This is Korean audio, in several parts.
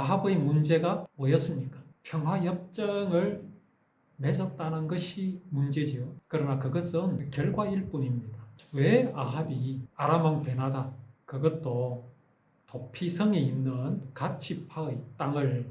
아합의 문제가 뭐였습니까? 평화협정을 맺었다는 것이 문제지요. 그러나 그것은 결과일 뿐입니다. 왜 아합이 아람 왕 베나다, 그것도 도피성에 있는 갓지파의 땅을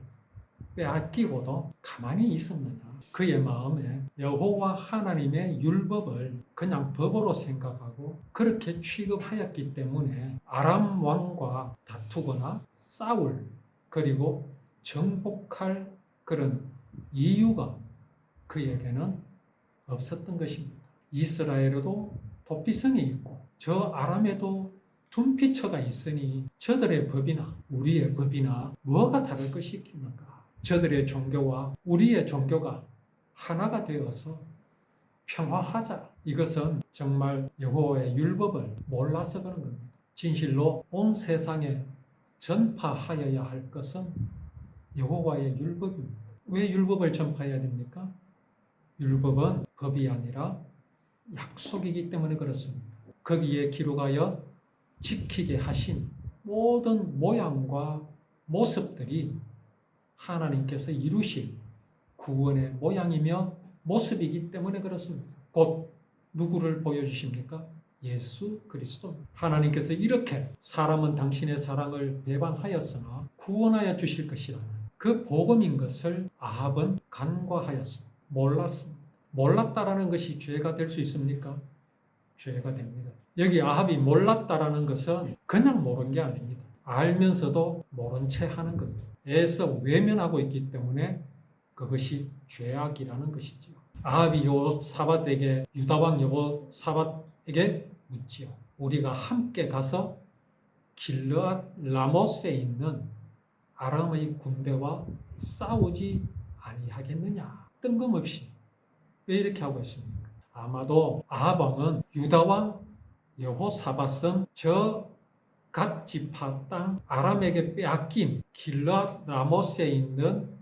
빼앗기고도 가만히 있었느냐? 그의 마음에 여호와 하나님의 율법을 그냥 법으로 생각하고 그렇게 취급하였기 때문에 아람 왕과 다투거나 싸울, 그리고 정복할 그런 이유가 그에게는 없었던 것입니다. 이스라엘에도 도피성이 있고 저 아람에도 둔피처가 있으니 저들의 법이나 우리의 법이나 뭐가 다를 것이 있겠는가? 저들의 종교와 우리의 종교가 하나가 되어서 평화하자. 이것은 정말 여호와의 율법을 몰라서 그런 겁니다. 진실로 온 세상에 전파하여야 할 것은 여호와의 율법입니다. 왜 율법을 전파해야 됩니까? 율법은 법이 아니라 약속이기 때문에 그렇습니다. 거기에 기록하여 지키게 하신 모든 모양과 모습들이 하나님께서 이루실 구원의 모양이며 모습이기 때문에 그렇습니다. 곧 누구를 보여주십니까? 예수 그리스도. 하나님께서 이렇게 사람은 당신의 사랑을 배반하였으나 구원하여 주실 것이라는 그 복음인 것을 아합은 간과하였습니다. 몰랐습니다. 몰랐다라는 것이 죄가 될 수 있습니까? 죄가 됩니다. 여기 아합이 몰랐다라는 것은 그냥 모른 게 아닙니다. 알면서도 모른 채 하는 겁니다. 애써 외면하고 있기 때문에 그것이 죄악이라는 것이지요. 아합이 여호사밧에게, 유다왕 여호사밧에게 묻지요. 우리가 함께 가서 길르앗 라못에 있는 아람의 군대와 싸우지 아니하겠느냐. 뜬금없이 왜 이렇게 하고 있습니까? 아마도 아합 왕은 유다왕 여호사밧은 저 갓지파 땅 아람에게 빼앗긴 길르앗 라못에 있는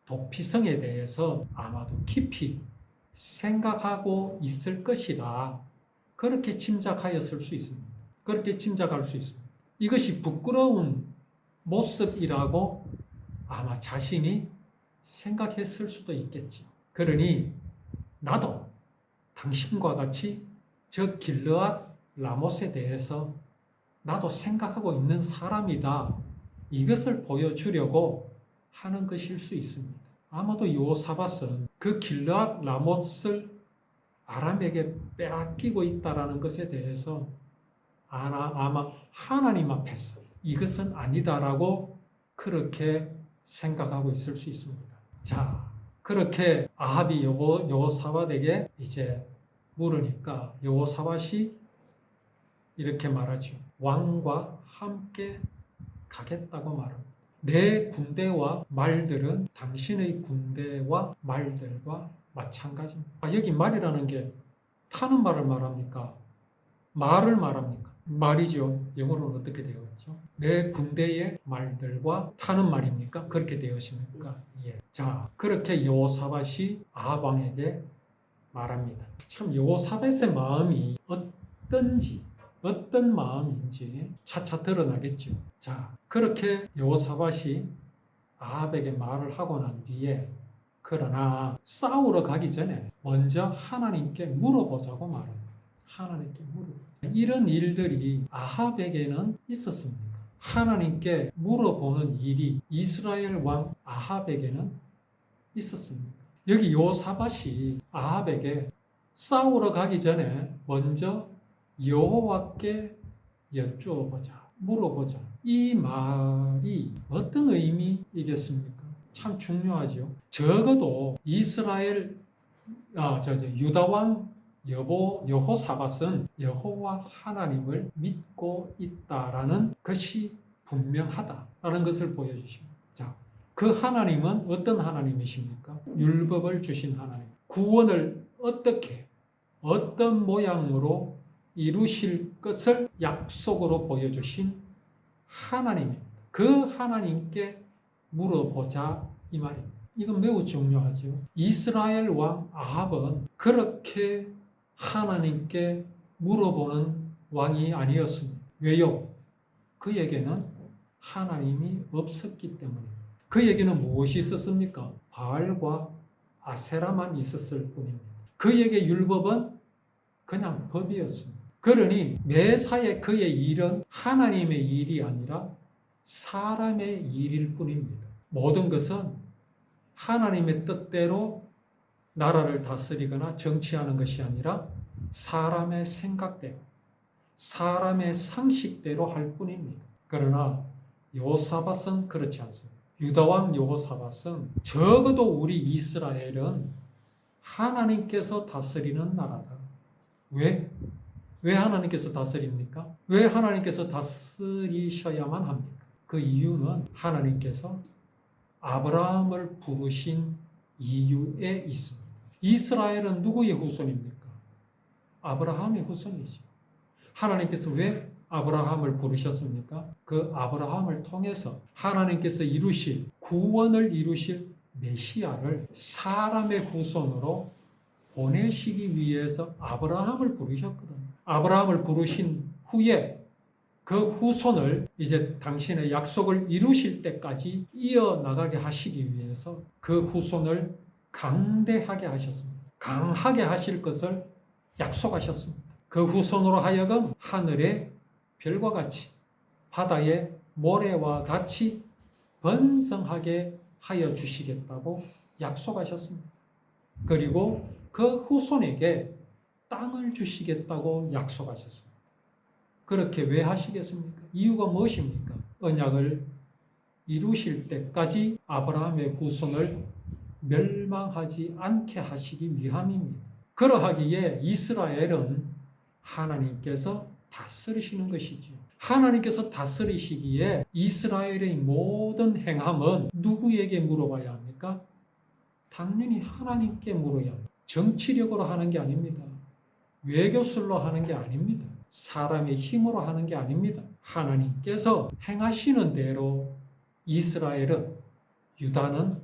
도피성에 대해서 아마도 깊이 생각하고 있을 것이라 그렇게 짐작하였을 수 있습니다. 그렇게 짐작할 수 있습니다. 이것이 부끄러운 모습이라고 아마 자신이 생각했을 수도 있겠죠. 그러니 나도 당신과 같이 저 길르앗 라못에 대해서 나도 생각하고 있는 사람이다. 이것을 보여주려고 하는 것일 수 있습니다. 아마도 여호사밧은 그 길르앗 라못을 아람에게 빼앗기고 있다는 것에 대해서 아마 하나님 앞에서 이것은 아니다라고 그렇게 생각하고 있을 수 있습니다. 자, 그렇게 아합이 여호사밧에게 이제 물으니까 여호사밧이 이렇게 말하죠. 왕과 함께 가겠다고 말합니다. 내 군대와 말들은 당신의 군대와 말들과 마찬가지입니다. 여기 말이라는 게 타는 말을 말합니까? 말을 말합니까? 말이죠. 영어로는 어떻게 되어 있죠? 내 군대의 말들과 타는 말입니까? 그렇게 되어 있습니까? 예. 자, 그렇게 여호사밧이 아합 왕에게 말합니다. 참 여호사밧의 마음이 어떤지, 어떤 마음인지 차차 드러나겠죠. 자, 그렇게 여호사밧이 아합에게 말을 하고 난 뒤에 그러나 싸우러 가기 전에 먼저 하나님께 물어보자고 말합니다. 하나님께 물어보자. 이런 일들이 아합에게는 있었습니까? 하나님께 물어보는 일이 이스라엘 왕 아합에게는 있었습니까? 여기 여호사밧이 아합에게 싸우러 가기 전에 먼저 여호와께 여쭈어보자, 물어보자. 이 말이 어떤 의미이겠습니까? 참 중요하죠. 적어도 이스라엘, 유다왕 여호사밧은 여호와 하나님을 믿고 있다라는 것이 분명하다라는 것을 보여주십니다. 자, 그 하나님은 어떤 하나님이십니까? 율법을 주신 하나님. 구원을 어떻게, 어떤 모양으로 이루실 것을 약속으로 보여주신 하나님입니다. 그 하나님께 물어보자 이 말입니다. 이건 매우 중요하죠. 이스라엘 왕 아합은 그렇게 하나님께 물어보는 왕이 아니었습니다. 왜요? 그에게는 하나님이 없었기 때문입니다. 그에게는 무엇이 있었습니까? 바알과 아세라만 있었을 뿐입니다. 그에게 율법은 그냥 법이었습니다. 그러니 매사에 그의 일은 하나님의 일이 아니라 사람의 일일 뿐입니다. 모든 것은 하나님의 뜻대로 나라를 다스리거나 정치하는 것이 아니라 사람의 생각대로, 사람의 상식대로 할 뿐입니다. 그러나 여호사밧은 그렇지 않습니다. 유다왕 여호사밧은 적어도 우리 이스라엘은 하나님께서 다스리는 나라다. 왜? 왜 하나님께서 다스립니까? 왜 하나님께서 다스리셔야만 합니까? 그 이유는 하나님께서 아브라함을 부르신 이유에 있습니다. 이스라엘은 누구의 후손입니까? 아브라함의 후손이죠. 하나님께서 왜 아브라함을 부르셨습니까? 그 아브라함을 통해서 하나님께서 이루실 구원을 이루실 메시아를 사람의 후손으로 보내시기 위해서 아브라함을 부르셨거든요. 아브라함을 부르신 후에 그 후손을 이제 당신의 약속을 이루실 때까지 이어나가게 하시기 위해서 그 후손을 강대하게 하셨습니다. 강하게 하실 것을 약속하셨습니다. 그 후손으로 하여금 하늘의 별과 같이 바다의 모래와 같이 번성하게 하여 주시겠다고 약속하셨습니다. 그리고 그 후손에게 땅을 주시겠다고 약속하셨습니다. 그렇게 왜 하시겠습니까? 이유가 무엇입니까? 언약을 이루실 때까지 아브라함의 후손을 멸망하지 않게 하시기 위함입니다. 그러하기에 이스라엘은 하나님께서 다스리시는 것이지요. 하나님께서 다스리시기에 이스라엘의 모든 행함은 누구에게 물어봐야 합니까? 당연히 하나님께 물어야 합니다. 정치력으로 하는 게 아닙니다. 외교술로 하는 게 아닙니다. 사람의 힘으로 하는 게 아닙니다. 하나님께서 행하시는 대로 이스라엘은, 유다는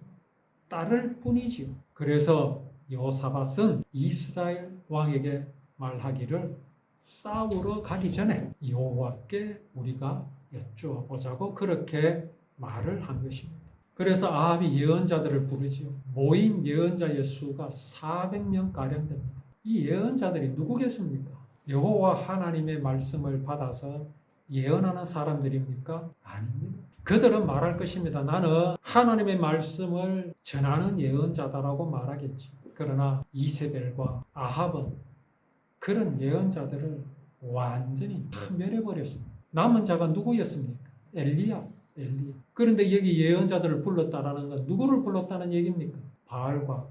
따를 뿐이지요. 그래서 여호사밧은 이스라엘 왕에게 말하기를 싸우러 가기 전에 여호와께 우리가 여쭈어보자고 그렇게 말을 한 것입니다. 그래서 아합이 예언자들을 부르지요. 모인 예언자의 수가 400명가량 됩니다. 이 예언자들이 누구겠습니까? 여호와 하나님의 말씀을 받아서 예언하는 사람들입니까? 아닙니다. 그들은 말할 것입니다. 나는 하나님의 말씀을 전하는 예언자다라고 말하겠지. 그러나 이세벨과 아합은 그런 예언자들을 완전히 멸해버렸습니다. 남은 자가 누구였습니까? 엘리야. 그런데 여기 예언자들을 불렀다라는 건 누구를 불렀다는 얘기입니까? 바알과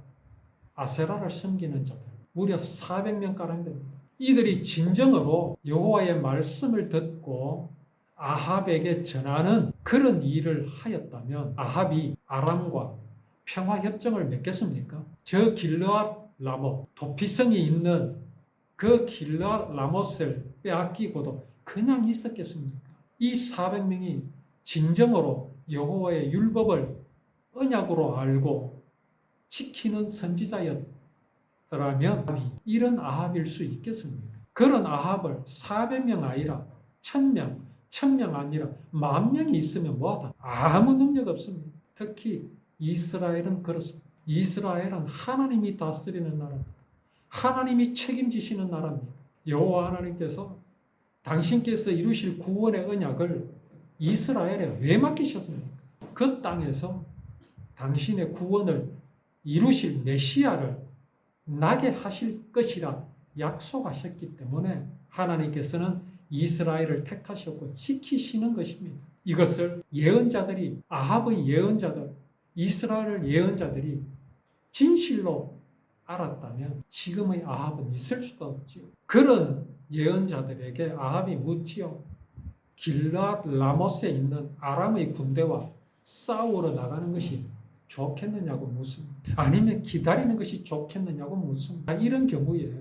아세라를 섬기는 자들. 무려 400명가량 됩니다. 이들이 진정으로 여호와의 말씀을 듣고 아합에게 전하는 그런 일을 하였다면 아합이 아람과 평화협정을 맺겠습니까? 저 길르앗 라못, 도피성이 있는 그 길르앗 라못을 빼앗기고도 그냥 있었겠습니까? 이 400명이 진정으로 여호와의 율법을 언약으로 알고 지키는 선지자였더라면 이런 아합일 수 있겠습니까? 그런 아합을 400명 아니라 1000명, 1000명 아니라 10,000명이 있으면 뭐하다? 아무 능력 없습니다. 특히 이스라엘은 그렇습니다. 이스라엘은 하나님이 다스리는 나라입니다. 하나님이 책임지시는 나라입니다. 여호와 하나님께서 당신께서 이루실 구원의 언약을 이스라엘에 왜 맡기셨습니까? 그 땅에서 당신의 구원을 이루실 메시아를 나게 하실 것이라 약속하셨기 때문에 하나님께서는 이스라엘을 택하셨고 지키시는 것입니다. 이것을 예언자들이, 아합의 예언자들, 이스라엘 예언자들이 진실로 알았다면 지금의 아합은 있을 수가 없지요. 그런 예언자들에게 아합이 묻지요. 길르앗 라못에 있는 아람의 군대와 싸우러 나가는 것이 좋겠느냐고 묻습니다. 아니면 기다리는 것이 좋겠느냐고 묻습니다. 이런 경우에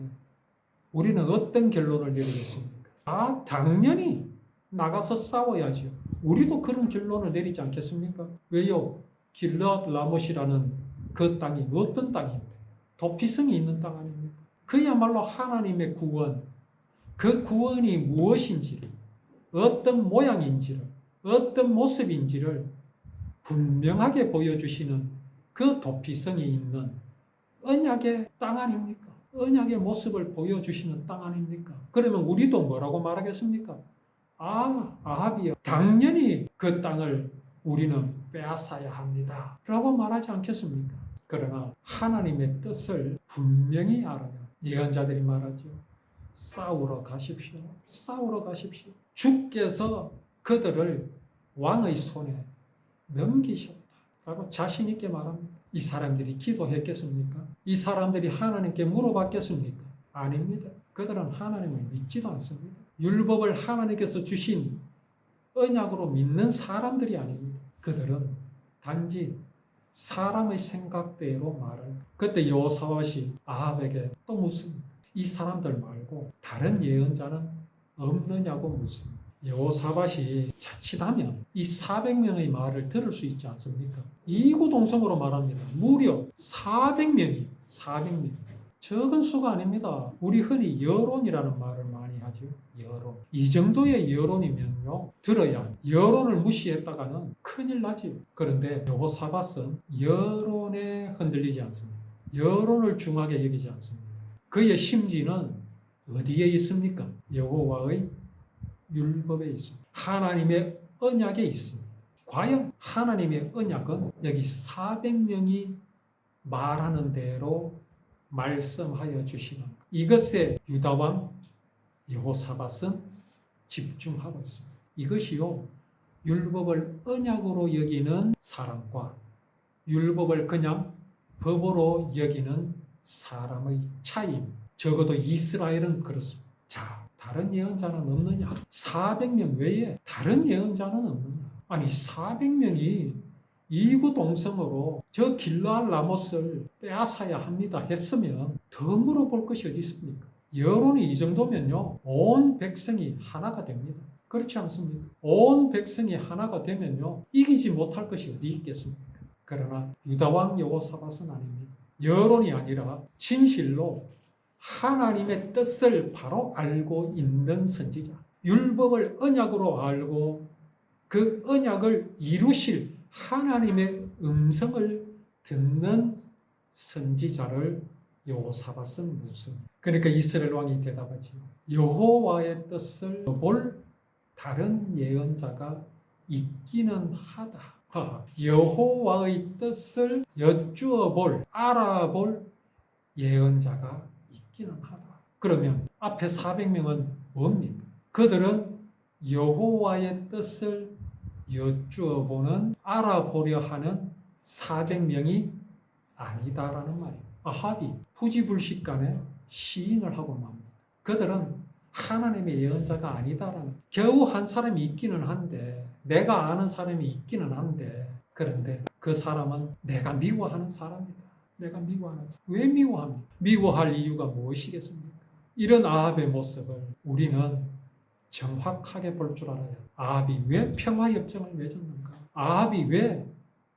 우리는 어떤 결론을 내리겠습니까? 당연히 나가서 싸워야죠. 우리도 그런 결론을 내리지 않겠습니까? 왜요? 길르앗 라못이라는 그 땅이 어떤 땅인데? 도피성이 있는 땅 아닙니까? 그야말로 하나님의 구원, 그 구원이 무엇인지를, 어떤 모양인지를, 어떤 모습인지를 분명하게 보여주시는 그 도피성이 있는 언약의 땅 아닙니까? 언약의 모습을 보여주시는 땅 아닙니까? 그러면 우리도 뭐라고 말하겠습니까? 아합이요. 당연히 그 땅을 우리는 빼앗아야 합니다. 라고 말하지 않겠습니까? 그러나 하나님의 뜻을 분명히 알아요. 예언자들이 말하죠. 싸우러 가십시오. 싸우러 가십시오. 주께서 그들을 왕의 손에 넘기셨다. 라고 자신 있게 말합니다. 이 사람들이 기도했겠습니까? 이 사람들이 하나님께 물어봤겠습니까? 아닙니다. 그들은 하나님을 믿지도 않습니다. 율법을 하나님께서 주신 언약으로 믿는 사람들이 아닙니다. 그들은 단지 사람의 생각대로 말을. 그때 여호사밧이 아합에게 또 묻습니다. 이 사람들 말고 다른 예언자는 없느냐고 묻습니다. 여호사밧이 자칫하면 이 400명의 말을 들을 수 있지 않습니까? 이구동성으로 말합니다. 무려 400명이 400명. 적은 수가 아닙니다. 우리 흔히 여론이라는 말을 많이 하죠. 여론. 이 정도의 여론이면요. 들어야 여론을 무시했다가는 큰일 나지. 그런데 여호사밧은 여론에 흔들리지 않습니다. 여론을 중하게 여기지 않습니다. 그의 심지는 어디에 있습니까? 여호와의 율법에 있습니다. 하나님의 언약에 있습니다. 과연 하나님의 언약은 여기 400명이 말하는 대로 말씀하여 주시는 이것에 유다왕 여호사밧은 집중하고 있습니다. 이것이요 율법을 언약으로 여기는 사람과 율법을 그냥 법으로 여기는 사람의 차이입니다. 적어도 이스라엘은 그렇습니다. 자, 다른 예언자는 없느냐? 400명 외에 다른 예언자는 없느냐? 아니 400명이 이구동성으로 저 길르앗 라못을 빼앗아야 합니다 했으면 더 물어볼 것이 어디 있습니까? 여론이 이 정도면요 온 백성이 하나가 됩니다. 그렇지 않습니까? 온 백성이 하나가 되면요 이기지 못할 것이 어디 있겠습니까? 그러나 유다왕 여호사밧은 아닙니다. 여론이 아니라 진실로 하나님의 뜻을 바로 알고 있는 선지자, 율법을 언약으로 알고 그 언약을 이루실 하나님의 음성을 듣는 선지자를 여호사밧은 묻습니다. 그러니까 이스라엘 왕이 대답하지요. 여호와의 뜻을 볼 다른 예언자가 있기는 하다. 여호와의 뜻을 여쭈어 볼, 알아볼 예언자가 있기는 하다. 그러면 앞에 400명은 뭡니까? 그들은 여호와의 뜻을 여쭈어 보는, 알아보려 하는 400명이 아니다라는 말이에요. 아합이 후지불식간에 시인을 하고 맙니다. 그들은 하나님의 예언자가 아니다라는, 겨우 한 사람이 있기는 한데, 내가 아는 사람이 있기는 한데, 그런데 그 사람은 내가 미워하는 사람이다. 내가 미워하는 사람. 왜 미워합니까? 미워할 이유가 무엇이겠습니까? 이런 아합의 모습을 우리는 정확하게 볼 줄 알아요. 아합이 왜 평화협정을 맺었는가? 아합이 왜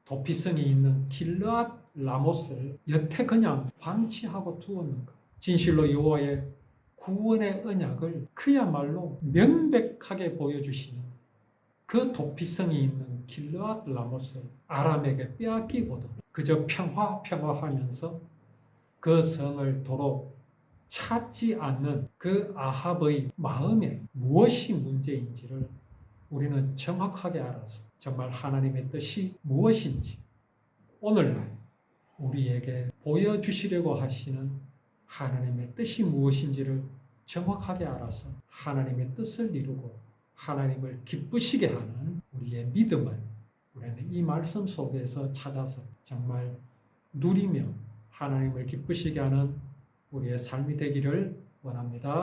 도피성이 있는 길르앗 라못을 여태 그냥 방치하고 두었는가? 진실로 여호와의 구원의 언약을 그야말로 명백하게 보여주시는 그 도피성이 있는 길르앗 라못을 아람에게 빼앗기고도 그저 평화하면서 그 성을 도로 찾지 않는 그 아합의 마음에 무엇이 문제인지를 우리는 정확하게 알아서 정말 하나님의 뜻이 무엇인지 오늘날 우리에게 보여주시려고 하시는 하나님의 뜻이 무엇인지를 정확하게 알아서 하나님의 뜻을 이루고 하나님을 기쁘시게 하는 우리의 믿음을 우리는 이 말씀 속에서 찾아서 정말 누리며 하나님을 기쁘시게 하는 우리의 삶이 되기를 원합니다.